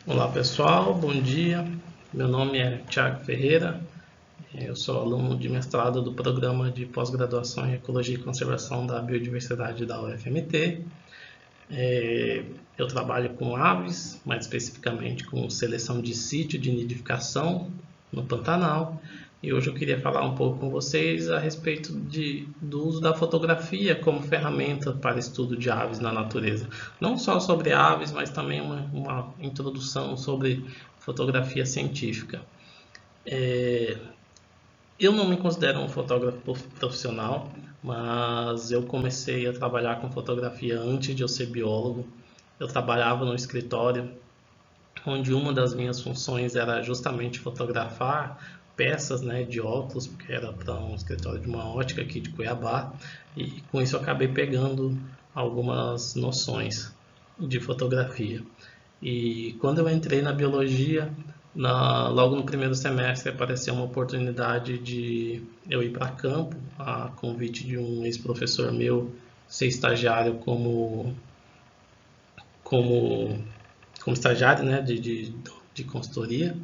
Olá pessoal, bom dia. Meu nome é Thiago Ferreira, eu sou aluno de mestrado do programa de pós-graduação em Ecologia e Conservação da Biodiversidade da UFMT. Eu trabalho com aves, mais especificamente com seleção de sítio de nidificação no Pantanal. E hoje eu queria falar um pouco com vocês a respeito do uso da fotografia como ferramenta para estudo de aves na natureza. Não só sobre aves, mas também uma introdução sobre fotografia científica. Eu não me considero um fotógrafo profissional, mas eu comecei a trabalhar com fotografia antes de eu ser biólogo. Eu trabalhava no escritório onde uma das minhas funções era justamente fotografar peças, né, de óculos, porque era para um escritório de uma ótica aqui de Cuiabá, e com isso eu acabei pegando algumas noções de fotografia. E quando eu entrei na biologia, logo no primeiro semestre apareceu uma oportunidade de eu ir para campo, a convite de um ex-professor meu, ser estagiário como, como estagiário, né, de consultoria.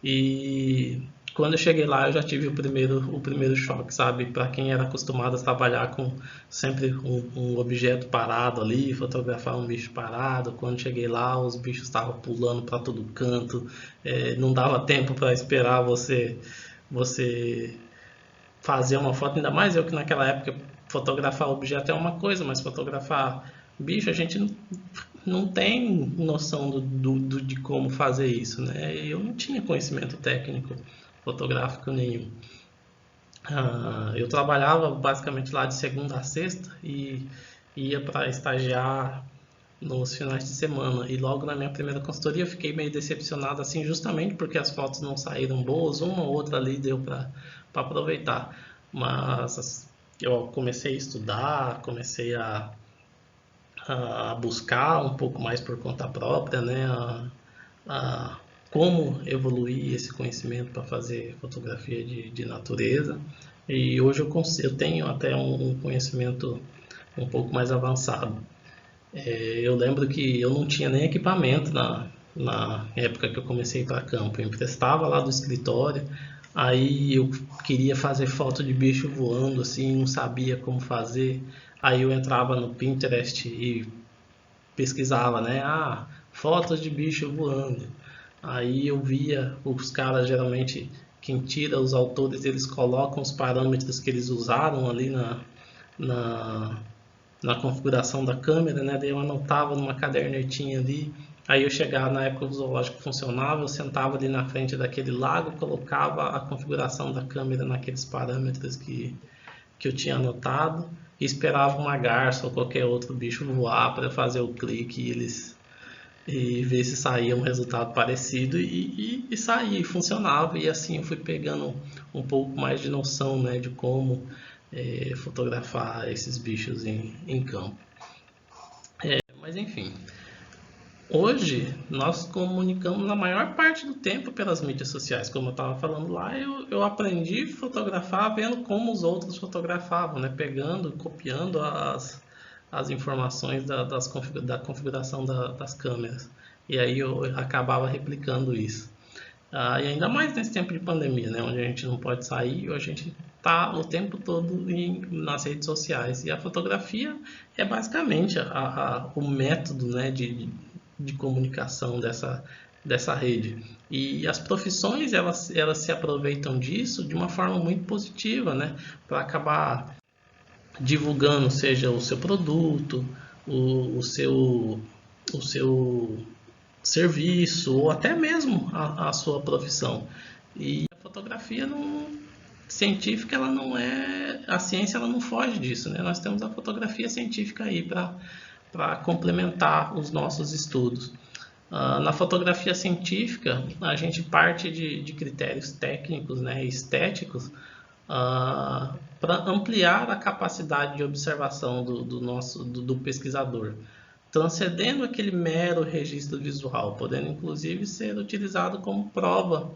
E quando eu cheguei lá, eu já tive o primeiro choque, sabe? Para quem era acostumado a trabalhar com sempre um objeto parado ali, fotografar um bicho parado. Quando cheguei lá, os bichos estavam pulando para todo canto, não dava tempo para esperar você fazer uma foto. Ainda mais eu que naquela época fotografar objeto é uma coisa, mas fotografar bicho a gente não tem noção de como fazer isso, né? Eu não tinha conhecimento técnico fotográfico nenhum. Eu trabalhava basicamente lá de segunda a sexta e ia para estagiar nos finais de semana. E logo na minha primeira consultoria eu fiquei meio decepcionado, assim, justamente porque as fotos não saíram boas, uma ou outra ali deu para aproveitar. Mas eu comecei a estudar, comecei a buscar um pouco mais por conta própria, né? A como evoluir esse conhecimento para fazer fotografia de natureza. E hoje eu tenho até um conhecimento um pouco mais avançado. Eu lembro que eu não tinha nem equipamento na época que eu comecei para campo. Eu emprestava lá do escritório, aí eu queria fazer foto de bicho voando, assim, não sabia como fazer. Aí eu entrava no Pinterest e pesquisava, né? Fotos de bicho voando. Aí eu via os caras, geralmente, quem tira os autores, eles colocam os parâmetros que eles usaram ali na, na configuração da câmera, né? Daí eu anotava numa cadernetinha ali. Aí eu chegava na época que o zoológico funcionava, eu sentava ali na frente daquele lago, colocava a configuração da câmera naqueles parâmetros que eu tinha anotado e esperava uma garça ou qualquer outro bicho voar para fazer o clique e ver se saía um resultado parecido e saía, e funcionava, e assim eu fui pegando um pouco mais de noção, né, de como fotografar esses bichos em campo. Mas enfim, hoje nós comunicamos a maior parte do tempo pelas mídias sociais. Como eu estava falando lá, eu aprendi a fotografar vendo como os outros fotografavam, né? Pegando, copiando as informações da configuração das câmeras. E aí eu acabava replicando isso. E ainda mais nesse tempo de pandemia, né? Onde a gente não pode sair, a gente está o tempo todo nas redes sociais. E a fotografia é basicamente o método, né, de comunicação dessa rede. E as profissões elas se aproveitam disso de uma forma muito positiva, né, para acabar divulgando, seja o seu produto, o seu serviço ou até mesmo a sua profissão. E a fotografia científica, ela não é, a ciência ela não foge disso, né? Nós temos a fotografia científica aí para complementar os nossos estudos. Na fotografia científica, a gente parte de critérios técnicos, né, estéticos, para ampliar a capacidade de observação do pesquisador, transcendendo aquele mero registro visual, podendo inclusive ser utilizado como prova,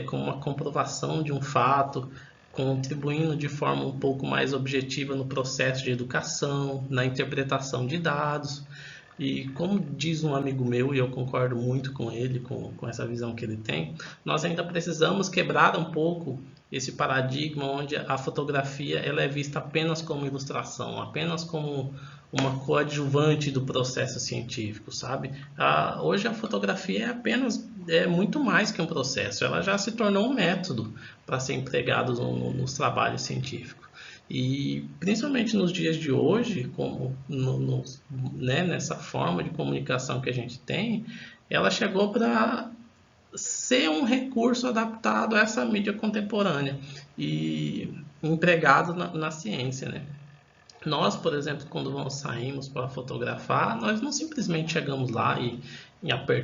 como uma comprovação de um fato, contribuindo de forma um pouco mais objetiva no processo de educação, na interpretação de dados. E como diz um amigo meu, e eu concordo muito com ele, com essa visão que ele tem, nós ainda precisamos quebrar um pouco esse paradigma onde a fotografia ela é vista apenas como ilustração, apenas como uma coadjuvante do processo científico, sabe? Hoje a fotografia é muito mais que um processo, ela já se tornou um método para ser empregado nos trabalhos científicos. E principalmente nos dias de hoje, como né, nessa forma de comunicação que a gente tem, ela chegou para ser um recurso adaptado a essa mídia contemporânea e empregado na ciência, né? Nós, por exemplo, quando saímos para fotografar, nós não simplesmente chegamos lá e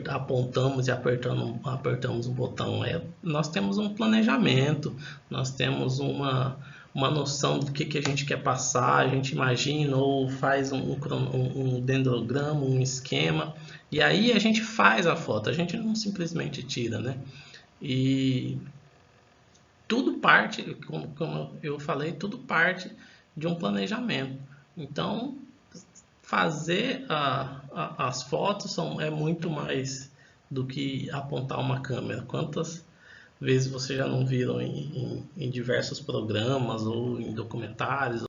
apontamos e apertamos um botão. Nós temos um planejamento, nós temos uma noção do que a gente quer passar, a gente imagina ou faz um dendrograma, um esquema, e aí a gente faz a foto, a gente não simplesmente tira, né? E tudo parte, como eu falei, tudo parte de um planejamento. Então, fazer as fotos é muito mais do que apontar uma câmera. Quantas vezes vocês já não viram em diversos programas ou em documentários?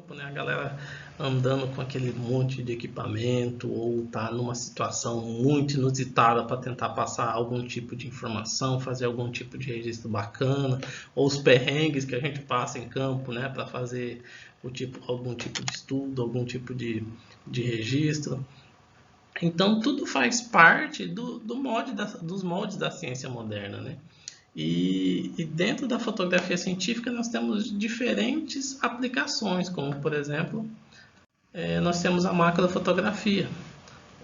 Né? A galera andando com aquele monte de equipamento ou tá numa situação muito inusitada para tentar passar algum tipo de informação, fazer algum tipo de registro bacana, ou os perrengues que a gente passa em campo, né, para fazer algum tipo de estudo, algum tipo de registro. Então tudo faz parte dos moldes da ciência moderna, né? E dentro da fotografia científica nós temos diferentes aplicações, como por exemplo, nós temos a macrofotografia,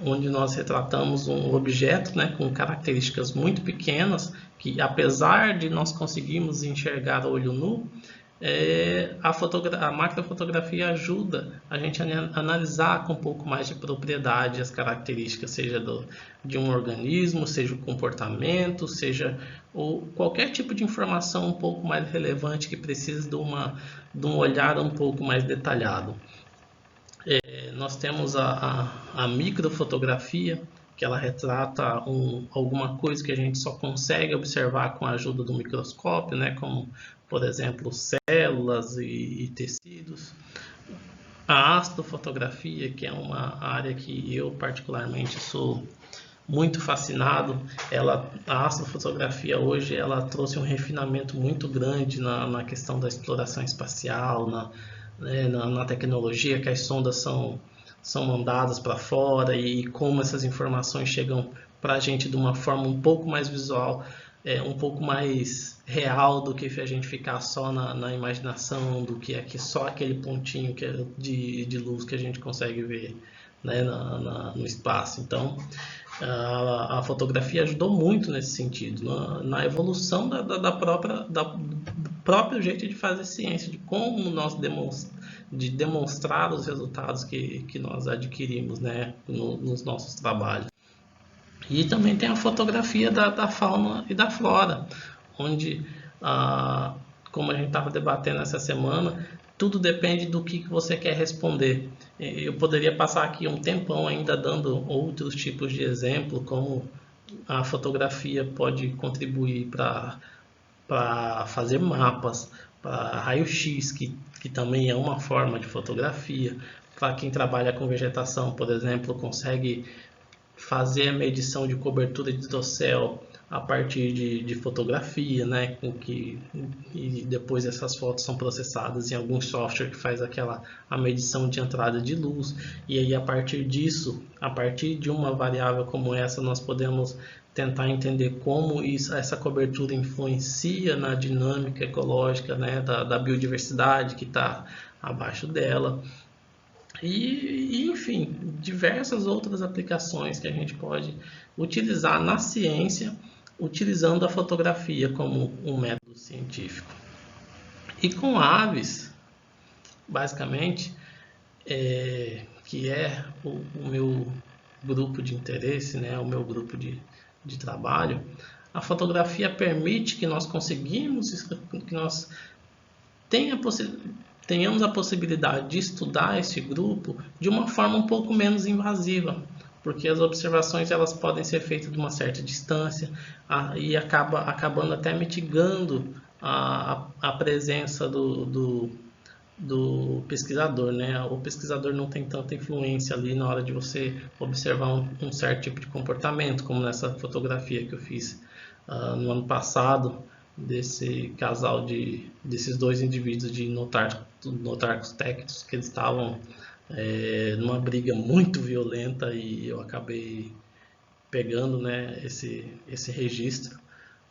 onde nós retratamos um objeto, né, com características muito pequenas, que apesar de nós conseguirmos enxergar a olho nu, a macrofotografia ajuda a gente a analisar com um pouco mais de propriedade as características, seja de um organismo, seja o comportamento, seja qualquer tipo de informação um pouco mais relevante que precisa de um olhar um pouco mais detalhado. Nós temos a microfotografia, que ela retrata alguma coisa que a gente só consegue observar com a ajuda do microscópio, né, como, por exemplo, células e tecidos. A astrofotografia, que é uma área que eu particularmente sou muito fascinado, a astrofotografia hoje ela trouxe um refinamento muito grande na questão da exploração espacial, na tecnologia, que as sondas são mandadas para fora e como essas informações chegam para a gente de uma forma um pouco mais visual, um pouco mais real do que a gente ficar só na imaginação, do que só aquele pontinho de luz que a gente consegue ver, né, no espaço. Então, a fotografia ajudou muito nesse sentido, na evolução do próprio jeito de fazer ciência, de como nós demonstrar os resultados que nós adquirimos, né, nos nossos trabalhos. E também tem a fotografia da fauna e da flora, onde, como a gente estava debatendo essa semana, tudo depende do que você quer responder. Eu poderia passar aqui um tempão ainda dando outros tipos de exemplo, como a fotografia pode contribuir para fazer mapas, para raio-x, que também é uma forma de fotografia. Para quem trabalha com vegetação, por exemplo, consegue fazer a medição de cobertura de dossel a partir de fotografia, né? E depois essas fotos são processadas em algum software que faz a medição de entrada de luz. E aí a partir disso, a partir de uma variável como essa, nós podemos tentar entender como essa cobertura influencia na dinâmica ecológica, né, da biodiversidade que está abaixo dela. Enfim, diversas outras aplicações que a gente pode utilizar na ciência, utilizando a fotografia como um método científico. E com aves, basicamente, que é o meu grupo de interesse, né, o meu grupo de trabalho, a fotografia permite que nós tenhamos a possibilidade de estudar esse grupo de uma forma um pouco menos invasiva, porque as observações elas podem ser feitas de uma certa distância e acabando até mitigando a presença do pesquisador, né? O pesquisador não tem tanta influência ali na hora de você observar um certo tipo de comportamento, como nessa fotografia que eu fiz no ano passado, desse casal desses dois indivíduos de Notarcus tectus, que eles estavam numa briga muito violenta e eu acabei pegando, né, esse registro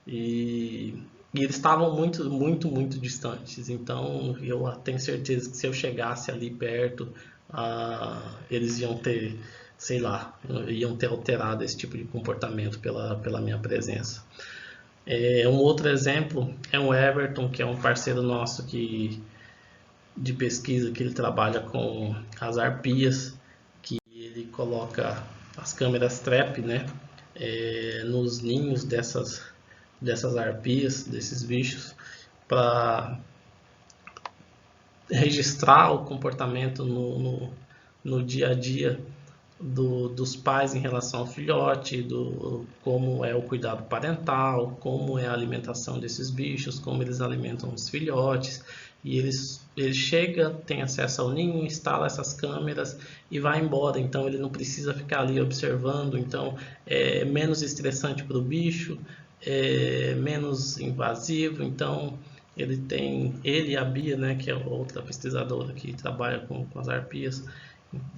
e eles estavam muito distantes. Então eu tenho certeza que se eu chegasse ali perto, eles iam ter, sei lá, iam ter alterado esse tipo de comportamento pela minha presença. Um outro exemplo é o Everton, que é um parceiro nosso de pesquisa, que ele trabalha com as arpias, que ele coloca as câmeras trap, né, nos ninhos dessas arpias, desses bichos, para registrar o comportamento no dia a dia dos pais em relação ao filhote, como é o cuidado parental, como é a alimentação desses bichos, como eles alimentam os filhotes. E ele chega, tem acesso ao ninho, instala essas câmeras e vai embora. Então ele não precisa ficar ali observando. Então é menos estressante para o bicho, é menos invasivo. Então ele e a Bia, né, que é outra pesquisadora que trabalha com as arpias,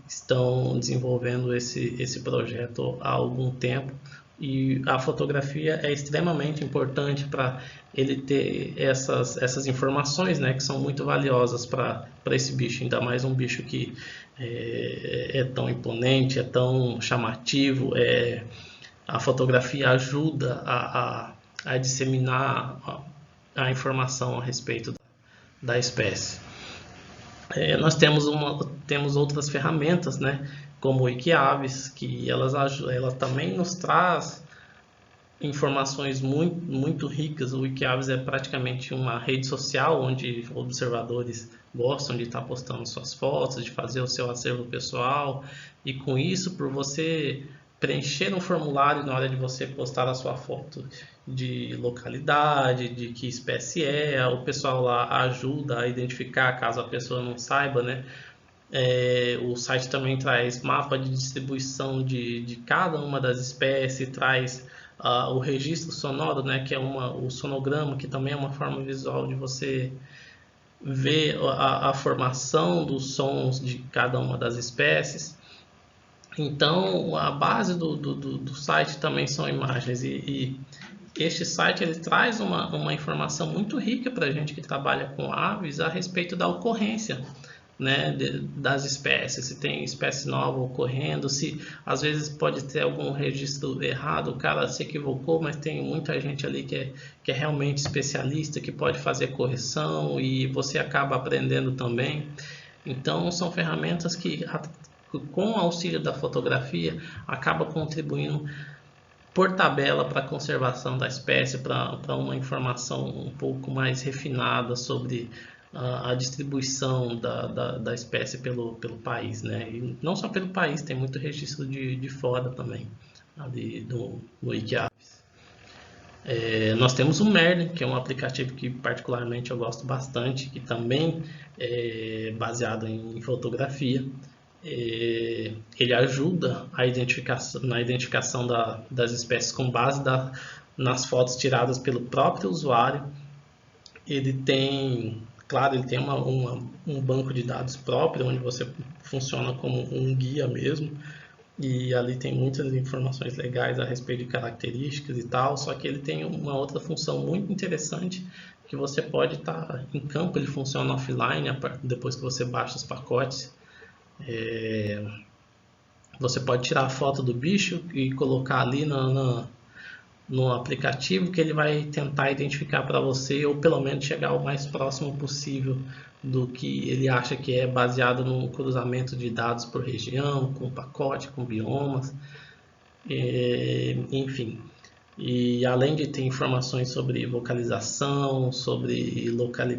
estão desenvolvendo esse projeto há algum tempo, e a fotografia é extremamente importante para ele ter essas informações, né, que são muito valiosas para esse bicho, ainda mais um bicho que é tão imponente, é tão chamativo. A fotografia ajuda a disseminar a informação a respeito da espécie. Nós temos outras ferramentas, né, como o Wikiaves, que ela também nos traz informações muito ricas. O Wikiaves é praticamente uma rede social onde observadores gostam de estar postando suas fotos, de fazer o seu acervo pessoal, e com isso, por você preencher um formulário na hora de você postar a sua foto de localidade, de que espécie o pessoal lá ajuda a identificar, caso a pessoa não saiba, né? O site também traz mapa de distribuição de cada uma das espécies, traz o registro sonoro, né, que é o sonograma, que também é uma forma visual de você ver a formação dos sons de cada uma das espécies. Então, a base do site também são imagens, e este site ele traz uma informação muito rica para a gente que trabalha com aves a respeito da ocorrência, né, das espécies, se tem espécie nova ocorrendo, se às vezes pode ter algum registro errado, o cara se equivocou, mas tem muita gente ali que é realmente especialista, que pode fazer correção, e você acaba aprendendo também. Então são ferramentas que, com o auxílio da fotografia, acaba contribuindo por tabela para a conservação da espécie, para uma informação um pouco mais refinada sobre a distribuição da espécie pelo país, né? E não só pelo país, tem muito registro de fora também, ali no Wikiaves. Nós temos o Merlin, que é um aplicativo que particularmente eu gosto bastante, que também é baseado em fotografia. Ele ajuda na identificação das espécies com base nas fotos tiradas pelo próprio usuário. Ele tem um banco de dados próprio, onde você funciona como um guia mesmo, e ali tem muitas informações legais a respeito de características e tal, só que ele tem uma outra função muito interessante, que você pode estar em campo, ele funciona offline, depois que você baixa os pacotes. Você pode tirar a foto do bicho e colocar ali no aplicativo, que ele vai tentar identificar para você, ou pelo menos chegar o mais próximo possível do que ele acha que é, baseado no cruzamento de dados por região, com pacote, com biomas, enfim. E além de ter informações sobre vocalização, sobre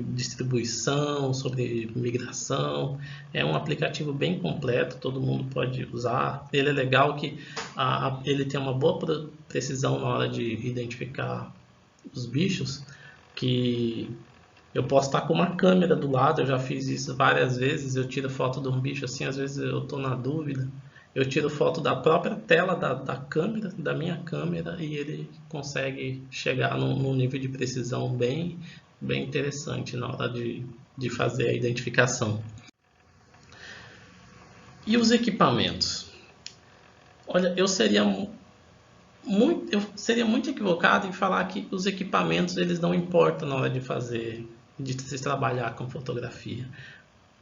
distribuição, sobre migração, é um aplicativo bem completo, todo mundo pode usar. Ele é legal que ele tem uma boa precisão na hora de identificar os bichos, que eu posso estar com uma câmera do lado, eu já fiz isso várias vezes, eu tiro foto de um bicho assim, às vezes eu estou na dúvida, eu tiro foto da própria tela da câmera, da minha câmera, e ele consegue chegar num nível de precisão bem interessante na hora de fazer a identificação. E os equipamentos? Olha, eu seria muito equivocado em falar que os equipamentos eles não importam na hora de se trabalhar com fotografia.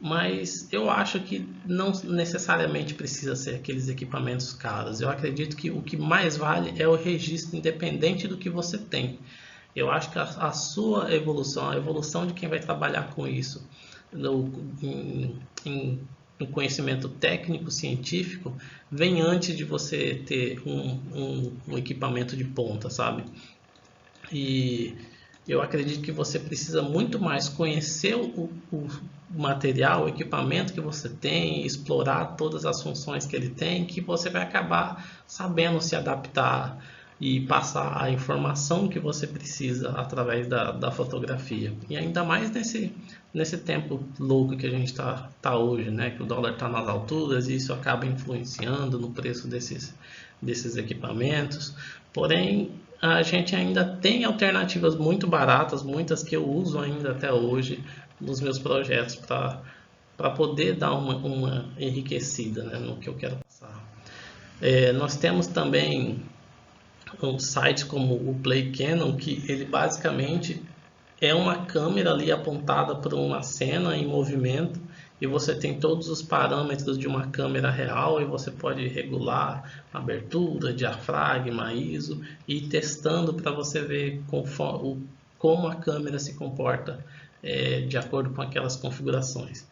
Mas eu acho que não necessariamente precisa ser aqueles equipamentos caros. Eu acredito que o que mais vale é o registro, independente do que você tem. Eu acho que a sua evolução, a evolução de quem vai trabalhar com isso, no conhecimento técnico, científico, vem antes de você ter um equipamento de ponta, sabe? E eu acredito que você precisa muito mais conhecer o material, o equipamento que você tem, explorar todas as funções que ele tem, que você vai acabar sabendo se adaptar e passar a informação que você precisa através da fotografia. E ainda mais nesse tempo louco que a gente tá hoje, né? Que o dólar está nas alturas e isso acaba influenciando no preço desses equipamentos. Porém, a gente ainda tem alternativas muito baratas, muitas que eu uso ainda até hoje nos meus projetos para poder dar uma enriquecida, né, no que eu quero passar. Nós temos também um site como o Play Canon, que ele basicamente é uma câmera ali apontada para uma cena em movimento, e você tem todos os parâmetros de uma câmera real e você pode regular abertura, diafragma, ISO e ir testando para você ver como a câmera se comporta de acordo com aquelas configurações.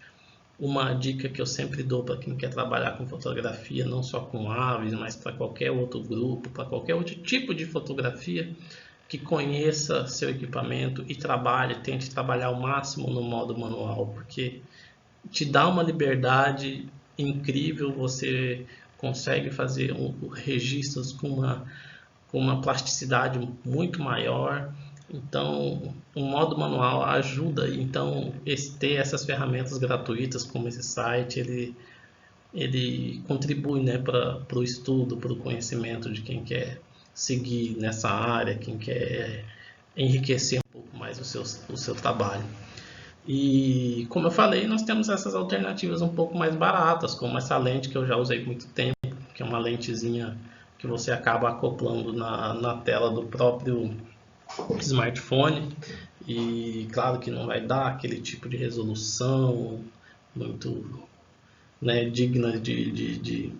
Uma dica que eu sempre dou para quem quer trabalhar com fotografia, não só com aves, mas para qualquer outro grupo, para qualquer outro tipo de fotografia, que conheça seu equipamento e tente trabalhar ao máximo no modo manual, porque te dá uma liberdade incrível, você consegue fazer registros com uma plasticidade muito maior. Então, o modo manual ajuda. Então, ter essas ferramentas gratuitas como esse site, ele contribui, né, para o estudo, para o conhecimento de quem quer seguir nessa área, quem quer enriquecer um pouco mais o seu trabalho. E, como eu falei, nós temos essas alternativas um pouco mais baratas, como essa lente que eu já usei muito tempo, que é uma lentezinha que você acaba acoplando na tela do próprio smartphone, e claro que não vai dar aquele tipo de resolução muito, né, digna de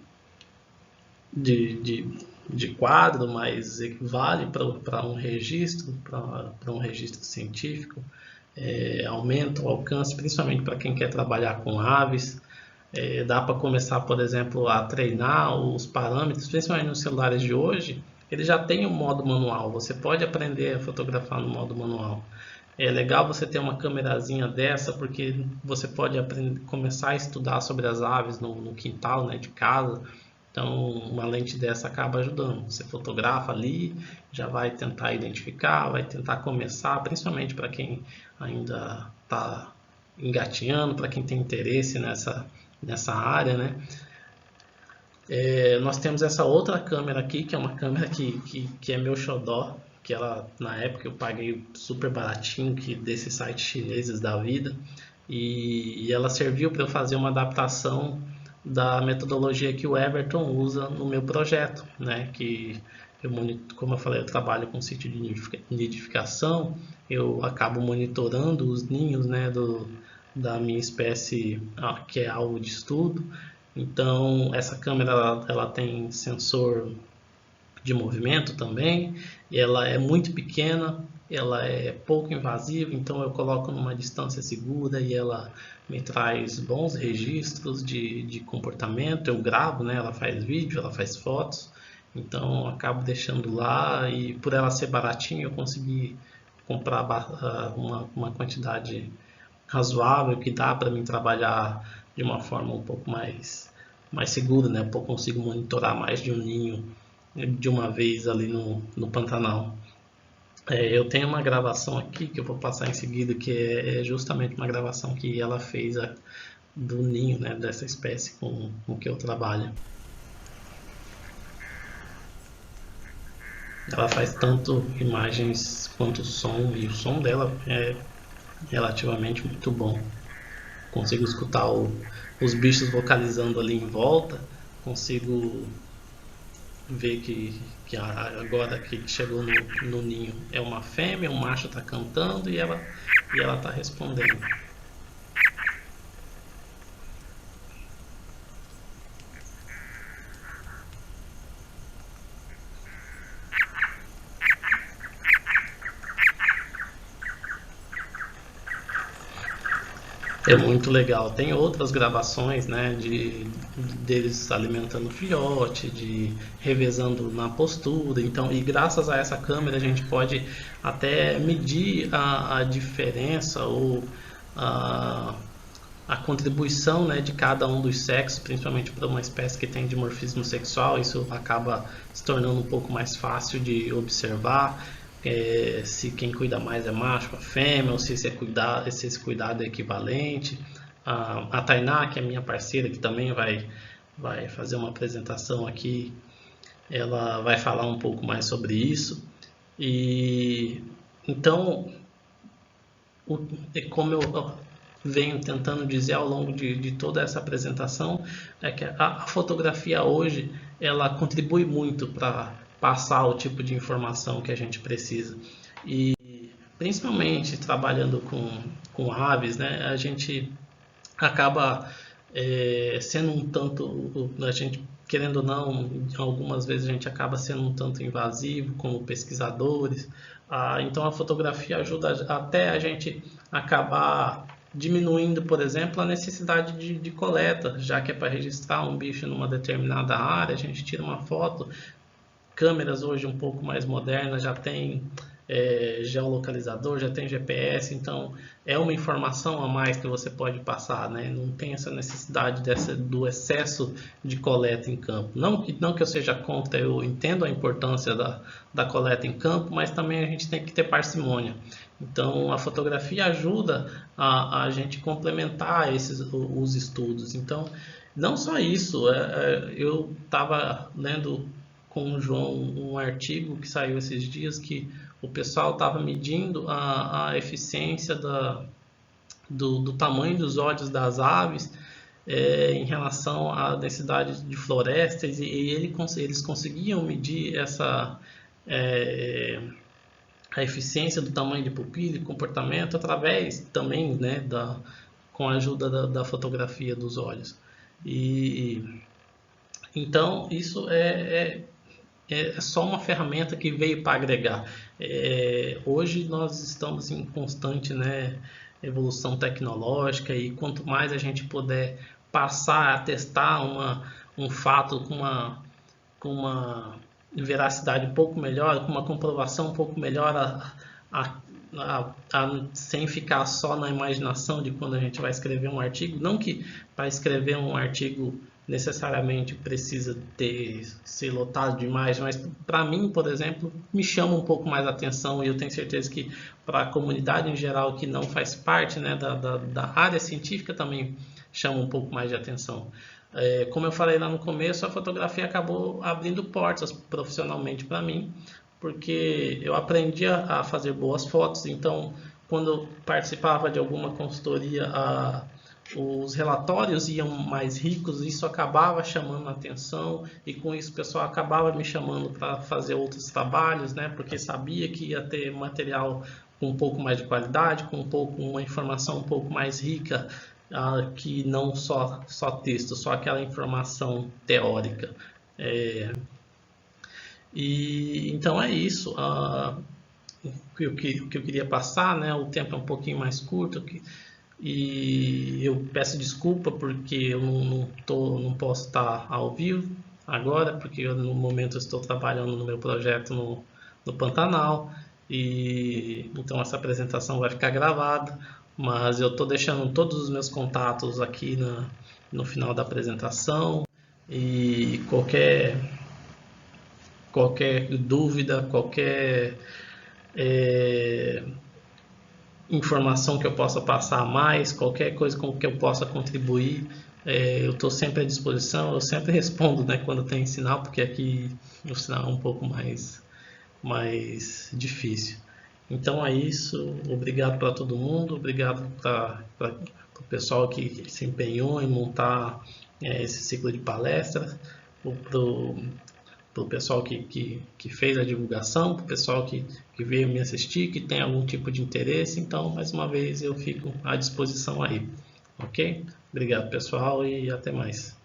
quadro, mas vale para um registro, para um registro científico. Aumenta o alcance, principalmente para quem quer trabalhar com aves. Dá para começar, por exemplo, a treinar os parâmetros, principalmente nos celulares de hoje. Ele já tem um modo manual, você pode aprender a fotografar no modo manual. É legal você ter uma câmerazinha dessa, porque você pode começar a estudar sobre as aves no quintal, né, de casa. Então, uma lente dessa acaba ajudando. Você fotografa ali, já vai tentar identificar, vai tentar começar, principalmente para quem ainda está engatinhando, para quem tem interesse nessa área, né? Nós temos essa outra câmera aqui, que é uma câmera que é meu xodó, que ela, na época eu paguei super baratinho, que desses sites chineses da vida, e ela serviu para eu fazer uma adaptação da metodologia que o Everton usa no meu projeto, né? Que como eu falei, eu trabalho com sítio de nidificação, eu acabo monitorando os ninhos, né, da minha espécie que é alvo de estudo. Então essa câmera ela tem sensor de movimento também, ela é muito pequena, ela é pouco invasiva, então eu coloco numa distância segura e ela me traz bons registros de comportamento. Eu gravo, né? Ela faz vídeo, ela faz fotos, Então eu acabo deixando lá, e por ela ser baratinha eu consegui comprar uma quantidade razoável que dá para mim trabalhar de uma forma um pouco mais segura, né? Eu consigo monitorar mais de um ninho de uma vez ali no Pantanal. Eu tenho uma gravação aqui que eu vou passar em seguida, que é justamente uma gravação que ela fez do ninho, né, dessa espécie com que eu trabalho. Ela faz tanto imagens quanto som, e o som dela é relativamente muito bom. Consigo escutar os bichos vocalizando ali em volta, consigo ver que agora que chegou no ninho é uma fêmea, o macho está cantando e ela está respondendo. É muito legal. Tem outras gravações, né, deles alimentando o filhote, de revezando na postura. Então, e graças a essa câmera a gente pode até medir a diferença ou a, a contribuição, né, de cada um dos sexos, principalmente para uma espécie que tem dimorfismo sexual. Isso acaba se tornando um pouco mais fácil de observar. Se quem cuida mais é macho, a fêmea, ou se esse cuidado é equivalente. A Tainá, que é minha parceira, que também vai fazer uma apresentação aqui, ela vai falar um pouco mais sobre isso. E então, como eu venho tentando dizer ao longo de toda essa apresentação, é que a fotografia hoje ela contribui muito para passar o tipo de informação que a gente precisa. E principalmente trabalhando com aves, né, a gente acaba sendo um tanto, a gente querendo ou não, algumas vezes a gente acaba sendo um tanto invasivo como pesquisadores. Então a fotografia ajuda até a gente acabar diminuindo, por exemplo, a necessidade de coleta, já que é para registrar um bicho numa determinada área, a gente tira uma foto. Câmeras hoje um pouco mais modernas já tem geolocalizador, já tem GPS, então é uma informação a mais que você pode passar, né? Não tem essa necessidade do excesso de coleta em campo. Não que eu seja contra, eu entendo a importância da coleta em campo, mas também a gente tem que ter parcimônia. Então a fotografia ajuda a gente complementar os estudos. Então não só isso, eu estava lendo com o João um artigo que saiu esses dias que o pessoal estava medindo a eficiência do tamanho dos olhos das aves em relação à densidade de florestas, e eles conseguiam medir a eficiência do tamanho de pupila e comportamento através também, né, com a ajuda da fotografia dos olhos. E então isso é só uma ferramenta que veio para agregar. Hoje nós estamos em constante, né, evolução tecnológica, e quanto mais a gente puder passar a testar um fato com uma veracidade um pouco melhor, com uma comprovação um pouco melhor, sem ficar só na imaginação de quando a gente vai escrever um artigo. Não que para escrever um artigo necessariamente precisa ser lotado demais, mas para mim, por exemplo, me chama um pouco mais a atenção, e eu tenho certeza que para a comunidade em geral que não faz parte, né, da área científica também chama um pouco mais de atenção. Como eu falei lá no começo, a fotografia acabou abrindo portas profissionalmente para mim, porque eu aprendi a fazer boas fotos. Então quando eu participava de alguma consultoria, os relatórios iam mais ricos, isso acabava chamando a atenção, e com isso o pessoal acabava me chamando para fazer outros trabalhos, né, porque sabia que ia ter material com um pouco mais de qualidade, com uma informação um pouco mais rica, que não só texto, só aquela informação teórica. E então é isso. O que eu queria passar, né? O tempo é um pouquinho mais curto, e eu peço desculpa porque eu não posso estar ao vivo, agora, porque eu, no momento estou trabalhando no meu projeto no Pantanal, e então essa apresentação vai ficar gravada, mas eu estou deixando todos os meus contatos aqui no final da apresentação, e qualquer dúvida, qualquer é, informação que eu possa passar a mais, qualquer coisa com que eu possa contribuir, eu estou sempre à disposição. Eu sempre respondo, né, quando tem sinal, porque aqui o sinal é um pouco mais difícil. Então é isso, obrigado para todo mundo, obrigado para o pessoal que se empenhou em montar esse ciclo de palestras, para o pessoal que fez a divulgação, para o pessoal que veio me assistir, que tem algum tipo de interesse. Então, mais uma vez, eu fico à disposição aí, ok? Obrigado, pessoal, e até mais.